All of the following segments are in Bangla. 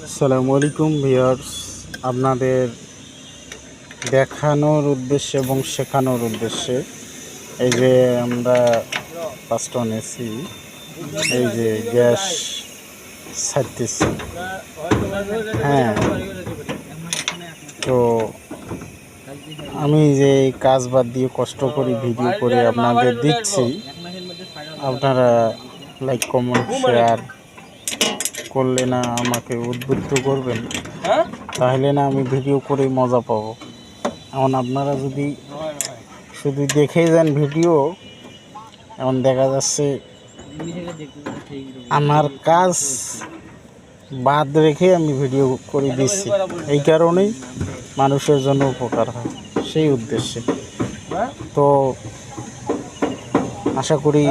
আসসালামু আলাইকুম ভিউয়ার্স, আপনাদের দেখানোর উদ্দেশ্যে এবং শেখানোর উদ্দেশ্যে এই যে আমরা পাঁচটা এসি, এই যে গ্যাস ছাড়তেছি। হ্যাঁ, তো আমি যে কাজ বাদ দিয়ে কষ্ট করে ভিডিও করে আপনাদের দিচ্ছি, আপনারা লাইক কমেন্ট শেয়ার করলে না আমাকে উদ্বুদ্ধ করবেন, তাহলে না আমি ভিডিও করে মজা পাবো। এখন আপনারা যদি শুধু দেখেই যান ভিডিও, এখন দেখা যাচ্ছে আমার কাজ বাদ রেখে আমি ভিডিও করে দিচ্ছি, এই কারণেই মানুষের জন্য উপকার হয়, সেই উদ্দেশ্যে। তো আশা করি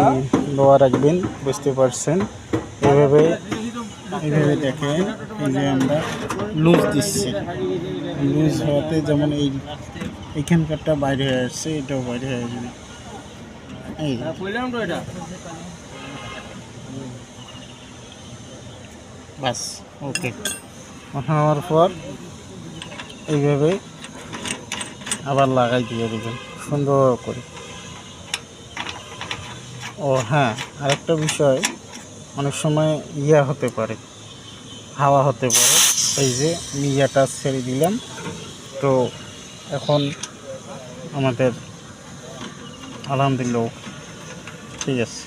দোয়া রাখবেন, বুঝতে পারছেন। এইভাবে দেখেন, এই যে আমরা লুজ দিচ্ছি, লুজ হওয়াতে যেমন এইখানকারটা বাইরে হয়ে আসছে, এটাও বাইরে হয়ে যাবে। এই বাস, ওকে। হওয়ার পর এইভাবে আবার লাগাই দিয়ে দেবেন সুন্দর করে। ও হ্যাঁ, আরেকটা বিষয়, অনেক সময় হতে পারে, হাওয়া হতে পারে। এই যে আমি ইয়াটা ছেড়ে দিলাম, তো এখন আমাদের আলহামদুলিল্লাহ ঠিক আছে।